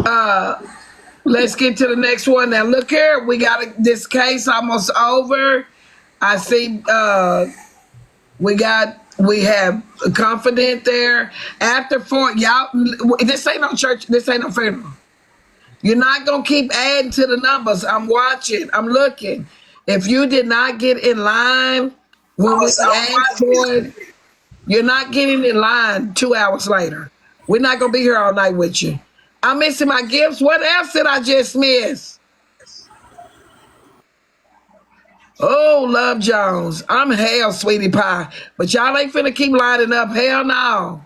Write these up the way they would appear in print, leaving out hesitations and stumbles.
Uh, let's get to the next one. Now, look here. We got this case almost over. I see. We have a confident there. After 4, y'all. This ain't no church. This ain't no funeral. You're not gonna keep adding to the numbers. I'm watching. I'm looking. If you did not get in line when we asked for it, you're not getting in line 2 hours later. We're not gonna be here all night with you. I'm missing my gifts. What else did I just miss? Oh, Love Jones. I'm hell, sweetie pie. But y'all ain't finna keep lining up. Hell no.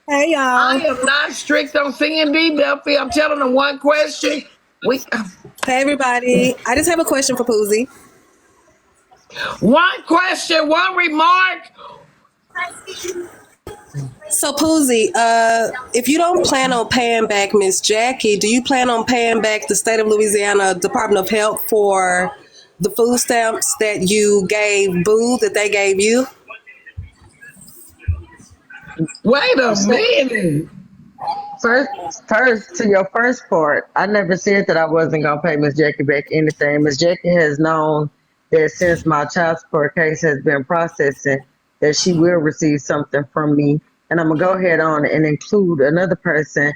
Hey I y'all. am not strict on CND, Duffy. I'm telling them one question. Hey everybody. I just have a question for Poozie. One question, one remark. So Poozie, if you don't plan on paying back Miss Jackie, do you plan on paying back the state of Louisiana Department of Health for the food stamps that you gave Boo that they gave you? Wait a minute. First, to your first part, I never said that I wasn't gonna pay Miss Jackie back anything. Miss Jackie has known that since my child support case has been processing, that she will receive something from me, and I'm gonna go ahead on and include another person,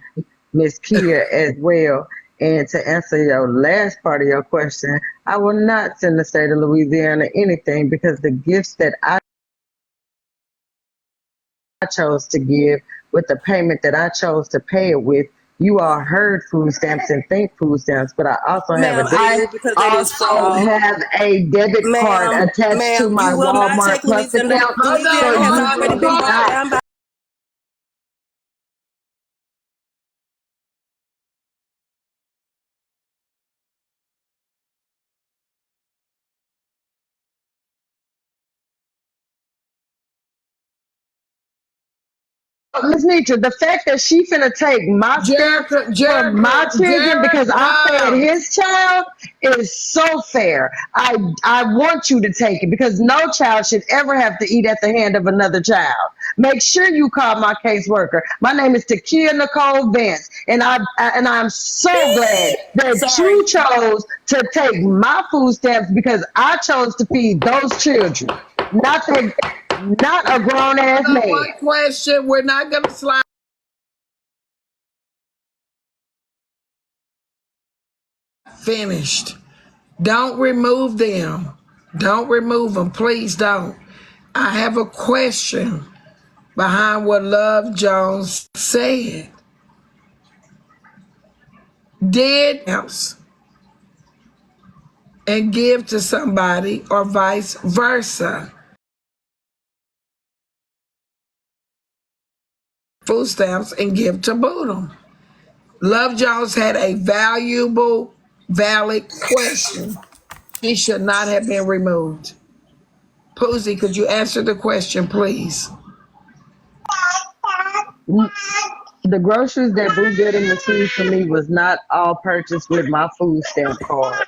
Miss Kia, as well. And to answer your last part of your question, I will not send the state of Louisiana anything because the gifts that I chose to give with the payment that I chose to pay it with. You all heard food stamps and think food stamps, but I also have a debit card attached to my you will not Walmart take Plus Louisiana. account. Louisiana has already been bought down by. Miss Nitra, the fact that she finna take my stamps from my children because I fed his child is so fair. I want you to take it because no child should ever have to eat at the hand of another child. Make sure you call my caseworker. My name is Takia Nicole Vance, and I'm so glad that you chose to take my food stamps because I chose to feed those children, not a grown ass man. One question. We're not gonna slide. Finished. Don't remove them. Don't remove them. Please don't. I have a question behind what Love Jones said. Did else and give to somebody or vice versa? Food stamps and give to Boodidem. Love Jones had a valuable, valid question. He should not have been removed. Poozie, could you answer the question, please? The groceries that Boodidem received from me was not all purchased with my food stamp card.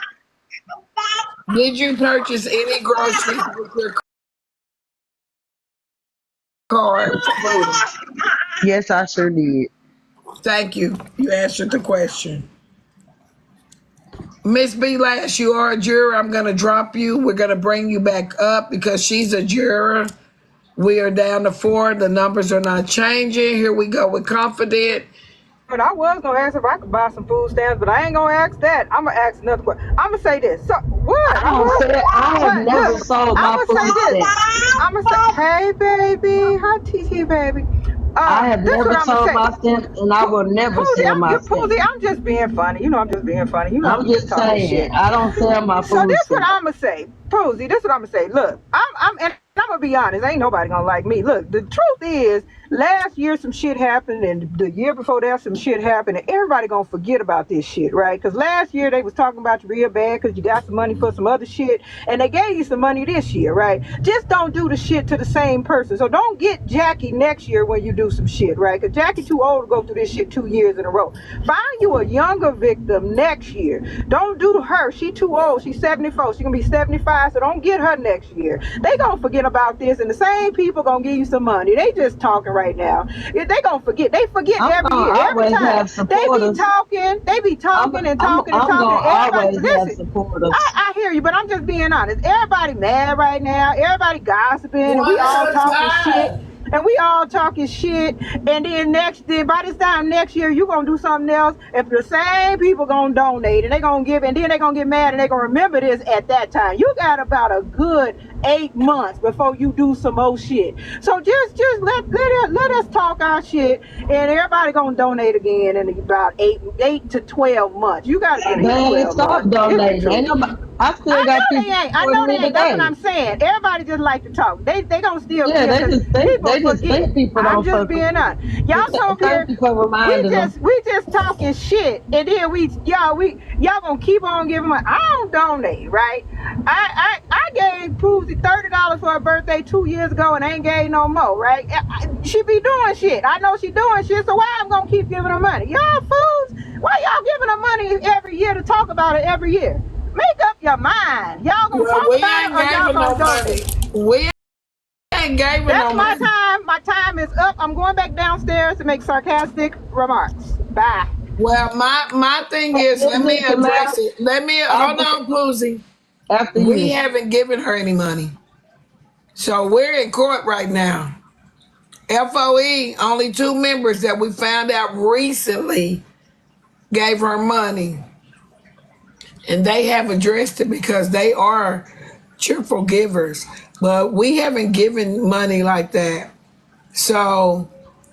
Did you purchase any groceries with your card for Boodidem? Yes, I sure did. Thank you. You answered the question. Miss B. Lash, you are a juror. I'm going to drop you. We're going to bring you back up because she's a juror. We are down to 4. The numbers are not changing. Here we go with confident. But I was gonna ask if I could buy some food stamps, but I ain't gonna ask that. I'm gonna ask another question. I'm gonna say this. So what? I have never sold my food stamps. I'm gonna say, hey baby, hi TT baby. I have never sold my stamps, and I will never sell my stamps. Poozie, I'm just being funny. You know, I'm just being funny. You know, I'm just saying, shit. I don't sell my food stamps. So this stamps. what I'm gonna say, Poozie. This what I'm gonna say. Look, I'm gonna be honest. Ain't nobody gonna like me. Look, the truth is, last year some shit happened, and the year before that some shit happened, and everybody gonna forget about this shit, right? Because last year they was talking about you real bad because you got some money for some other shit, and they gave you some money this year, right? Just don't do the shit to the same person. So don't get Jackie next year when you do some shit, right? Because Jackie too old to go through this shit 2 years in a row. Find you a younger victim next year. Don't do her. She too old. She's 74. She gonna be 75. So don't get her next year. They gonna forget about this, and the same people gonna give you some money. They just talking right right now. If they gonna forget, they forget I'm every gonna year. Every always time have supporters. they be talking and talking and I'm talking. gonna Everybody, always have listen. supporters. I hear you, but I'm just being honest. Everybody mad right now. Everybody gossiping, and we One all at a talking shit. time. And we all talking shit. And then by this time next year, you gonna do something else. If the same people gonna donate and they gonna give, and then they gonna get mad and they gonna remember this at that time. You got about a good 8 months before you do some more shit. So just let us talk our shit, and everybody gonna donate again in about 8 to 12 months. You gotta give They me ain't 12 stopped months. It's the donating. truth. Ain't nobody. I still I got know they people ain't. I supporting know me they ain't. That's what today. I'm saying. Everybody just like to talk. They gonna still Yeah, give they because just think people they just forget. think people I'm don't just fuck with being me. honest. Y'all so Thank here. you for We reminding them. just we just talking shit, and then y'all gonna keep on giving money. I don't donate, right? I gave Poozie $30 for her birthday 2 years ago, and ain't gave no more, right? She be doing shit. I know she doing shit, so why I'm gonna keep giving her money? Y'all fools. Why y'all giving her money every year to talk about it every year? Make up your mind. Y'all gonna Well, talk we about it ain't or y'all giving no gonna donate? money. We ain't giving That's no my money. time. My time is up. I'm going back downstairs to make sarcastic remarks. Bye. Well, my thing is, Is let me it the address last? it. Let me I'll hold be on, Poozie. after We you. haven't given her any money, so we're in court right now. FOE, only 2 members that we found out recently gave her money, and they have addressed it because they are cheerful givers. But we haven't given money like that, so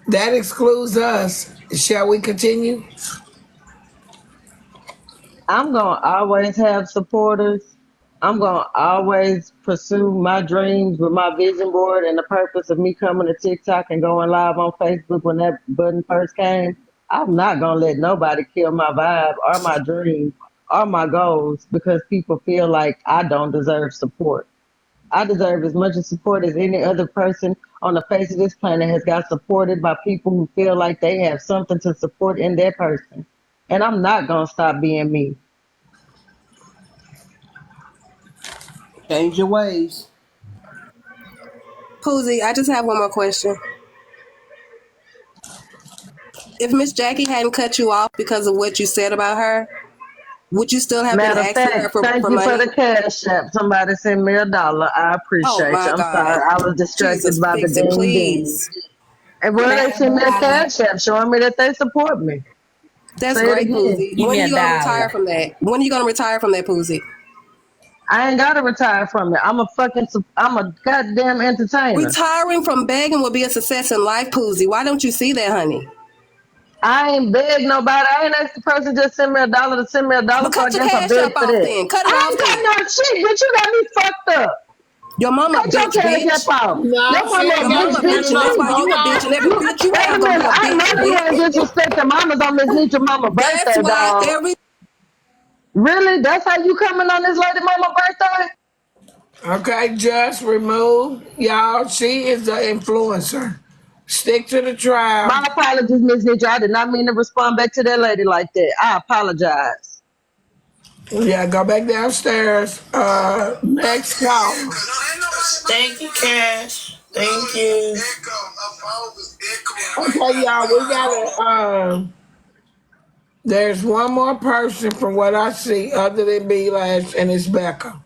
that excludes us. Shall we continue? I'm gonna always have supporters. I'm gonna always pursue my dreams with my vision board and the purpose of me coming to TikTok and going live on Facebook when that button first came. I'm not gonna let nobody kill my vibe or my dreams or my goals because people feel like I don't deserve support. I deserve as much support as any other person on the face of this planet has got supported by people who feel like they have something to support in their person. And I'm not gonna stop being me. Change your ways. Poozie, I just have one more question. If Miss Jackie hadn't cut you off because of what you said about her, would you still have been Matter of asking her fact, thank for you for money? the cash app. Somebody sent me $1. I Oh appreciate you. my I'm God. sorry. I was distracted Jesus, by the fix it, ding ding. please. And well, they sent me a $1. cash app showing me that they support me. That's Say it great, again. Poozie. Give When me are a you gonna retire dollar. from that? When are you gonna retire from that, Poozie? I ain't gotta retire from it. I'm a goddamn entertainer. Retiring from begging will be a success in life, Poozie. Why don't you see that, honey? I ain't beg nobody. I ain't asked the person just send me $1 to send me $1, But so I cut your guess I cash beg up for off that. then. Cut it I off ain't got then. no shit, bitch. You got me fucked up. Your mama a Cut your bitch, cash app bitch. off. No, Your she mama ain't a Your got bitch, mama a to cut bitch, it and that's off. why bitch. you Hold a bitch, and on. every You bitch you wait have a gonna be minute. a I bitch, know you ain't bitch. disrespecting mamas on this Nietzsche mama That's birthday, why dog. every Really? That's how you coming on this lady mama birthday? Okay, just remove y'all. She is the influencer. Stick to the My trial. apologies, Miss Nietzsche. I did not mean to respond back to that lady like that. I apologize. Yeah, go back downstairs. Next call. Thank you, Cash. Thank you. Okay, y'all, we gotta. There's one more person from what I see other than B Lash, and it's Becca.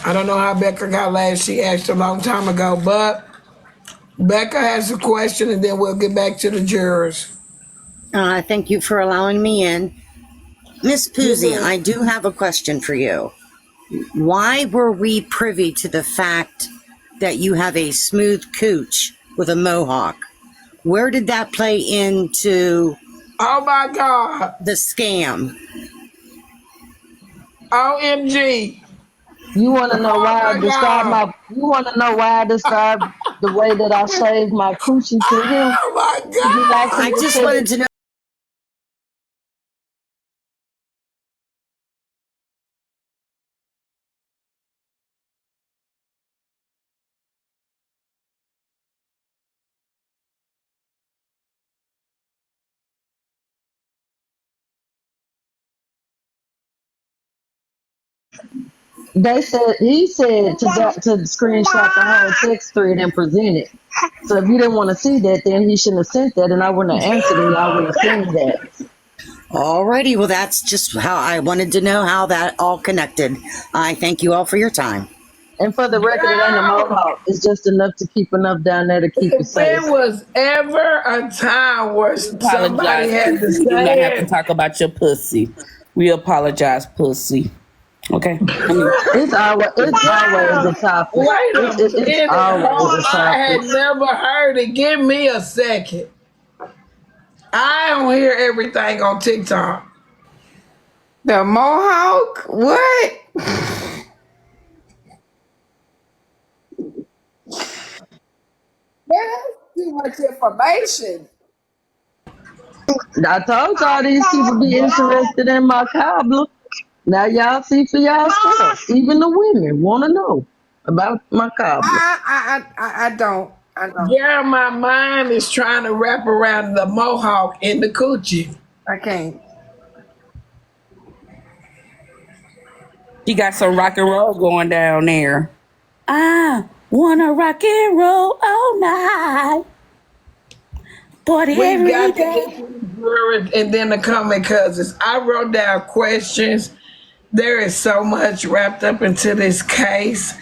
I don't know how Becca got last. She asked a long time ago, but Becca has a question, and then we'll get back to the jurors. Thank you for allowing me in. Miss You're Poozie, good. I do have a question for you. Why were we privy to the fact that you have a smooth cooch with a mohawk? Where did that play into Oh my God. the scam? OMG. You want to know Oh why I my describe God. my? You want to know why I describe the way that I shave my coochie to him? Oh my Would you like for I me God. to just tell wanted you? to know. he said to screenshot the whole text thread and present it. So if you didn't want to see that, then he shouldn't have sent that, and I wouldn't have answered, and y'all wouldn't have seen that. Alrighty, well, that's just how I wanted to know how that all connected. I thank you all for your time. And for the record, it ain't a mohawk. It's just enough to keep enough down there to keep it If safe. there was ever a time where somebody Apologize. had to You do not say have to it, talk about your pussy. We apologize, pussy. Okay. It's always a topic. wait a It's minute, always a I had topic. never heard it. Give me a second. I don't hear everything on TikTok. The Mohawk? What? That's too much information. I told y'all these people be interested in my cobbler. Now y'all see for yourself. Even the women want to know about my cobbler. I don't. I don't. Yeah, my mind is trying to wrap around the mohawk in the coochie. I can't. She got some rock and roll going down there. I wanna rock and roll all night. Party We every got to day. get to the jury and then the comment cousins. I wrote down questions. There is so much wrapped up into this case.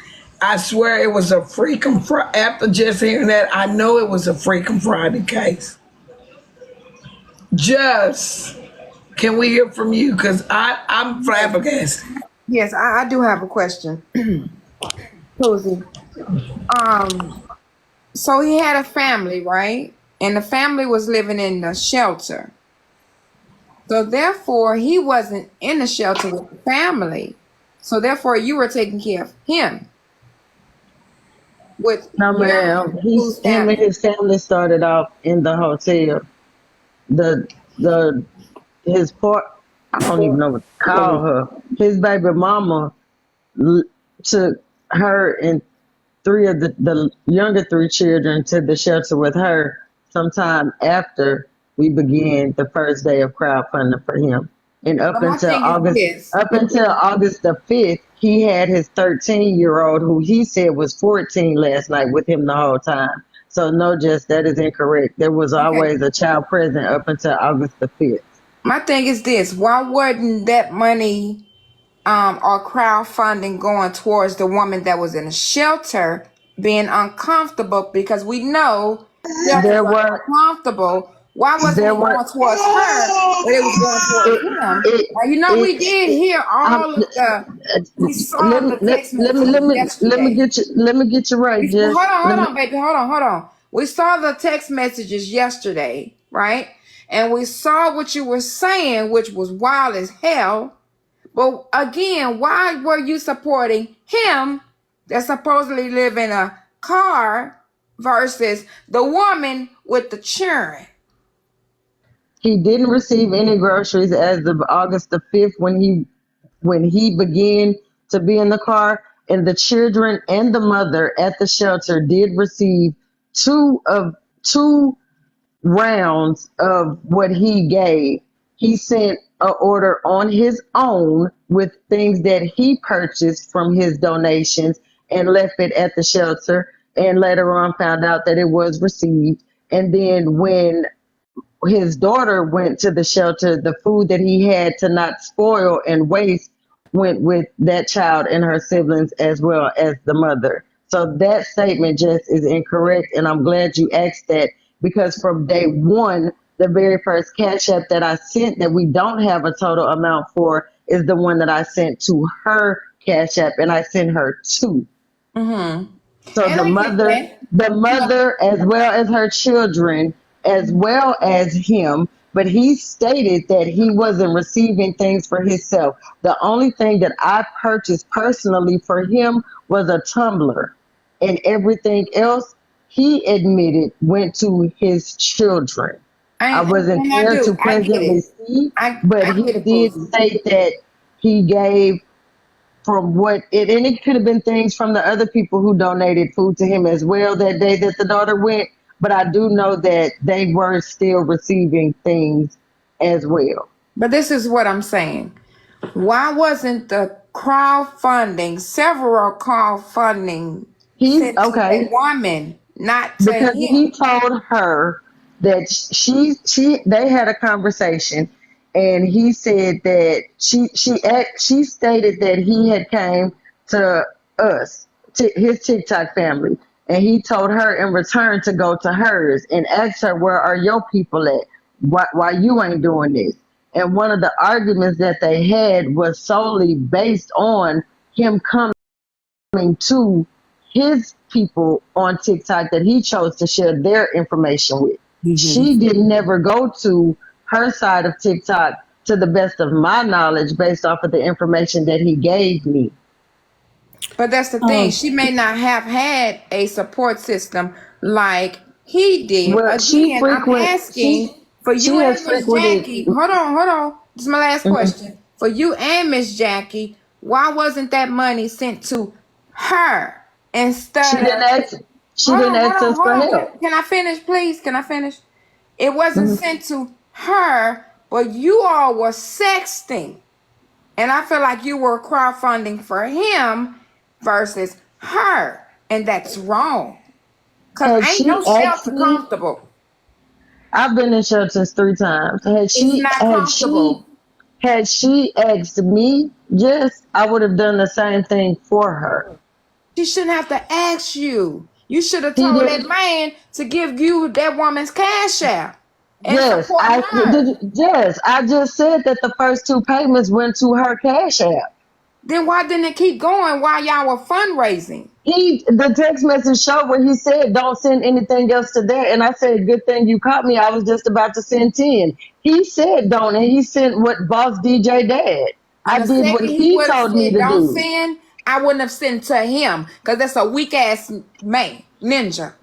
I swear it was a freaking after just hearing that, I know it was a freaking Friday case. Just can we hear from you? Because I'm flabbergasted. Yes, I do have a question. Poozie. So he had a family, right? And the family was living in the shelter. So therefore, he wasn't in the shelter with the family. So therefore, you were taking care of him. With No, ma'am. Him and his family started off in the hotel. The his part. I don't even know what to call her. His baby mama took her and three of the younger three children to the shelter with her sometime after we began the first day of crowdfunding for him. And up until August the 5th, he had his 13-year-old who he said was 14 last night with him the whole time. So no, Jess, that is incorrect. There was always a child present up until August the 5th. My thing is this: why wasn't that money or crowdfunding going towards the woman that was in a shelter being uncomfortable? Because we know There were uncomfortable. Why wasn't it going towards her, but it was going towards him? You know, we did hear all of the. We saw the text messages yesterday. Let me get you right, Jess. Hold on, baby. Hold on. We saw the text messages yesterday, right? And we saw what you were saying, which was wild as hell. But again, why were you supporting him that supposedly live in a car versus the woman with the children? He didn't receive any groceries as of August the 5th when he began to be in the car, and the children and the mother at the shelter did receive two rounds of what he gave. He sent an order on his own with things that he purchased from his donations and left it at the shelter, and later on found out that it was received. And then when his daughter went to the shelter, the food that he had to not spoil and waste went with that child and her siblings as well as the mother. So that statement just is incorrect, and I'm glad you asked that, because from day one, the very first Cash App that I sent that we don't have a total amount for is the one that I sent to her Cash App, and I sent her two. Mm-hmm. So And the mother, as well as her children, as well as him, but he stated that he wasn't receiving things for himself. The only thing that I purchased personally for him was a tumbler, and everything else he admitted went to his children. I wasn't there to presently see, but he did state that he gave from what it, and it could have been things from the other people who donated food to him as well that day that the daughter went. But I do know that they were still receiving things as well. But this is what I'm saying. Why wasn't the crowdfunding, several crowdfunding He sent to okay that woman, not to because him. he told her that they had a conversation, and he said that she stated that he had came to us, to his TikTok family, and he told her in return to go to hers and ask her, where are your people at? Why you ain't doing this? And one of the arguments that they had was solely based on him coming to his people on TikTok that he chose to share their information with. She did never go to her side of TikTok, to the best of my knowledge, based off of the information that he gave me. But that's the thing. She may not have had a support system like he did. Well, Again, I'm asking for she you has and Miss frequented. Jackie. Hold on. This is my last question. For you and Miss Jackie, why wasn't that money sent to her She instead didn't of ask. She didn't ask us hold for on. help. Can I finish, please? Can I finish? It wasn't Mhm. sent to her, but you all were sexting. And I feel like you were crowdfunding for him versus her. And that's wrong. Because Had ain't she no asked shelter me, comfortable. I've been in shelters 3 times. It's not comfortable. Had she asked me, yes, I would have done the same thing for her. She shouldn't have to ask you. You should have He told that didn't. man to give you that woman's cash out and Yes, support I her. did. Yes, I just said that the first 2 payments went to her cash app. Then why didn't it keep going while y'all were fundraising? The text message showed where he said, "Don't send anything else to there." And I said, "Good thing you caught me. I was just about to send 10." He said, "Don't," and he sent what Boss DJ did. And I the did what second he he would have told me said, to don't do. send, I wouldn't have sent to him because that's a weak ass man, ninja.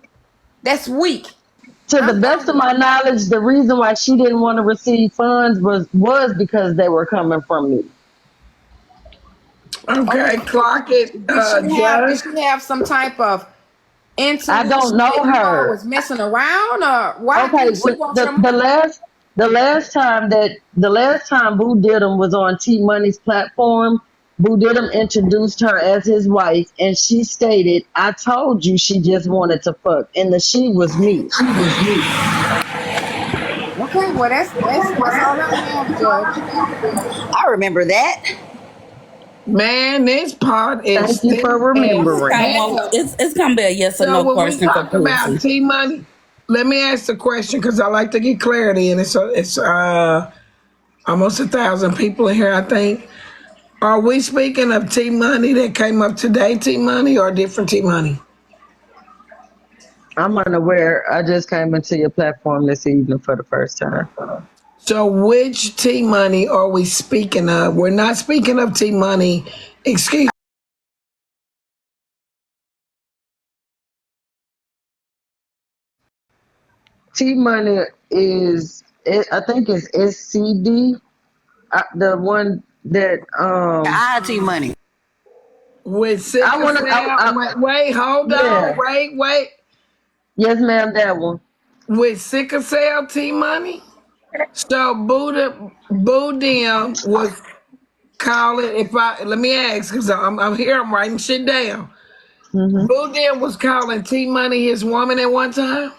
That's weak. To the I'm best of done. my knowledge, the reason why she didn't want to receive funds was because they were coming from me. Okay, Okay. clock it, Did Judge. she have some type of I don't intuition know that you all her. was messing around, or why Okay, did she want the your money? the last time Boodidem was on T Money's platform, Boodidem introduced her as his wife, and she stated, "I told you she just wanted to fuck," and the she was me. Okay, well that's all I have, Judge. I remember that. Man, this part is Thank you thick for as remembering. hell. It's gonna be a yes or So no when we question for talk about Poozie. T Money, let me ask the question because I like to get clarity, and it's almost 1,000 people in here, I think. Are we speaking of T Money that came up today, T Money, or different T Money? I'm unaware. I just came into your platform this evening for the first time. So which T Money are we speaking of? We're not speaking of T Money. Excuse. T Money I think it's SCD, the one that IT money. With I sickle want to. cell. Wait, hold on. Yeah, Wait. yes, ma'am, that one. With sickle cell T Money. So Boodidem was calling. If I let me ask, because I'm here, I'm writing shit down. Hmm. Boodidem was calling T Money his woman at one time.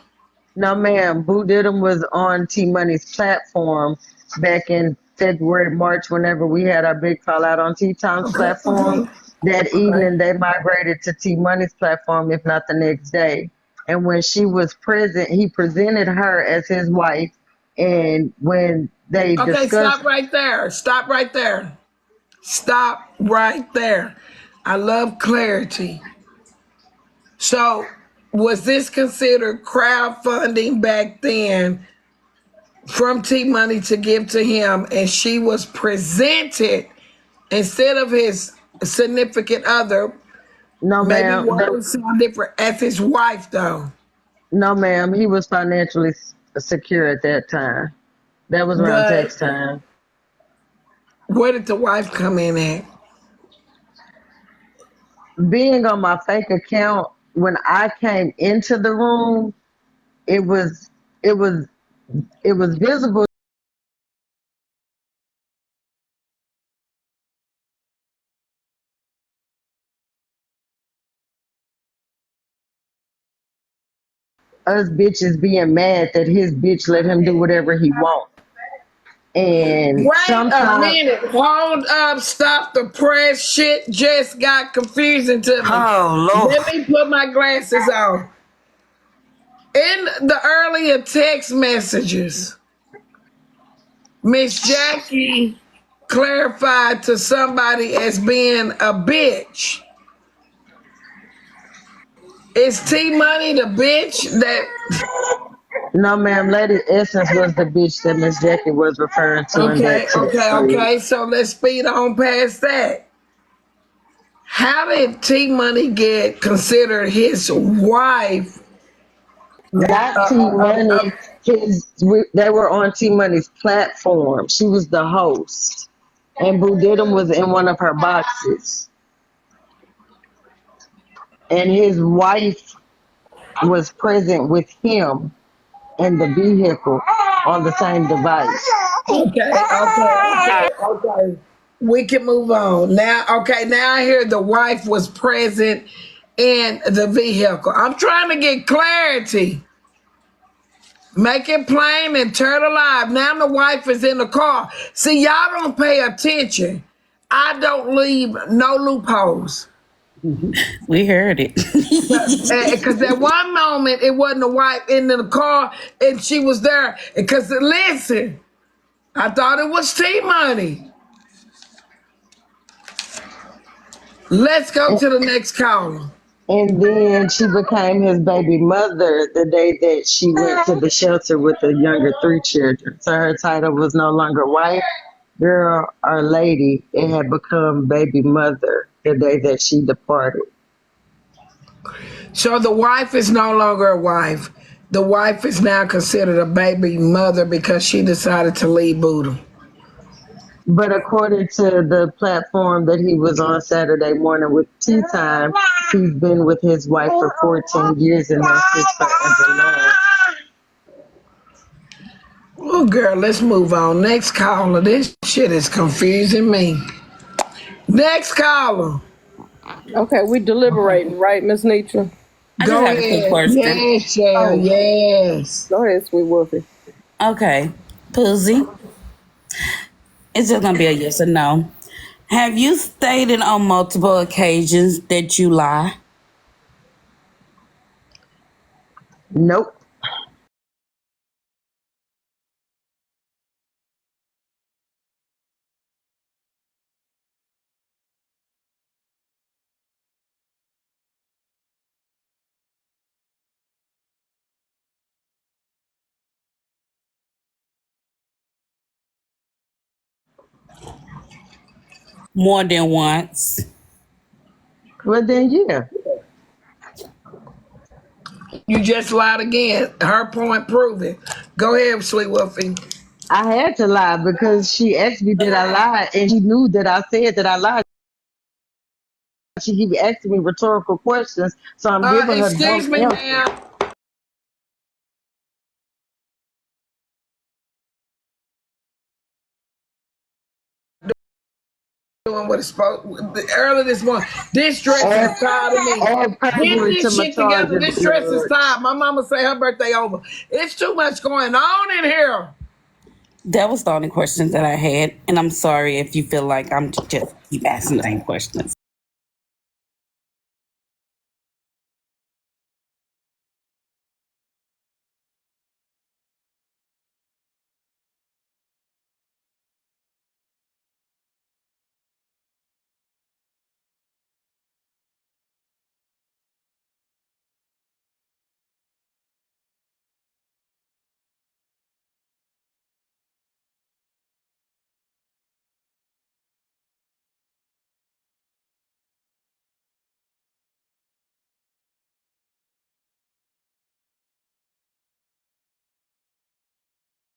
No, ma'am. Boo Diddum was on T Money's platform back in February, March, whenever we had our big fallout on T Tom's platform. Okay. That Okay. evening, they migrated to T Money's platform, if not the next day. And when she was present, he presented her as his wife. And when they Okay, discussed, stop right there. Stop right there. Stop right there. I love clarity. So, was this considered crowdfunding back then from T Money to give to him? And she was presented instead of his significant other, no, maybe ma'am, words sound different, as his wife, though. no, ma'am, he was financially secure at that time. That was around But tax time. where did the wife come in at? Being on my fake account, when I came into the room, it was it was it was visible us bitches being mad that his bitch let him do whatever he want. And Wait a sometimes, minute. Hold up. Stop the press. Shit just got confusing to me. Oh, Lord. Let me put my glasses on. In the earlier text messages, Miss Jackie clarified to somebody as being a bitch. Is T Money the bitch that? no ma'am, Lady Essence was the bitch that Miss Jackie was referring to in that Okay, text thread. okay. So let's speed on past that. How did T Money get considered his wife? Not T Money. They were on T Money's platform. She was the host, and Boodidem was in one of her boxes, and his wife was present with him in the vehicle on the same device. Okay. We can move on now. Okay, now I hear the wife was present in the vehicle. I'm trying to get clarity. Make it plain and turn alive. Now the wife is in the car. See, y'all don't pay attention. I don't leave no loopholes. We heard it. Because at one moment it wasn't the wife in the car and she was there. Because listen, I thought it was T Money. Let's go to the next caller. And then she became his baby mother the day that she went to the shelter with the younger 3 children. So her title was no longer wife, girl, or lady. It had become baby mother the day that she departed. So the wife is no longer a wife. The wife is now considered a baby mother because she decided to leave Buddha. But according to the platform that he was on Saturday morning with Tea Time, he's been with his wife for 14 years and that's his forever love. Oh, girl, let's move on. Next caller. This shit is confusing me. Next caller. Okay, we deliberating, right, Miss Nietzsche? I just Go have a quick ahead. question. Yes, Shell. Oh, Yes. go ahead, Sweet Wolfie. Okay, Poozie. It's just gonna be a yes or no. Have you stated on multiple occasions that you lie? Nope. More than once. Well, then, yeah. You just lied again. Her point proven. Go ahead, Sweet Wolfie. I had to lie because she asked me, did I lie? And she knew that I said that I lied. She keep asking me rhetorical questions, so I'm giving her dumb Excuse me, answers. ma'am. Doing what it's supposed early this morning. This dress is tired of me. Add Get perjury to this my shit together. charges, This dress is Lord. tired. My mama say her birthday over. It's too much going on in here. That was the only questions that I had, and I'm sorry if you feel like I'm just keep asking the same questions.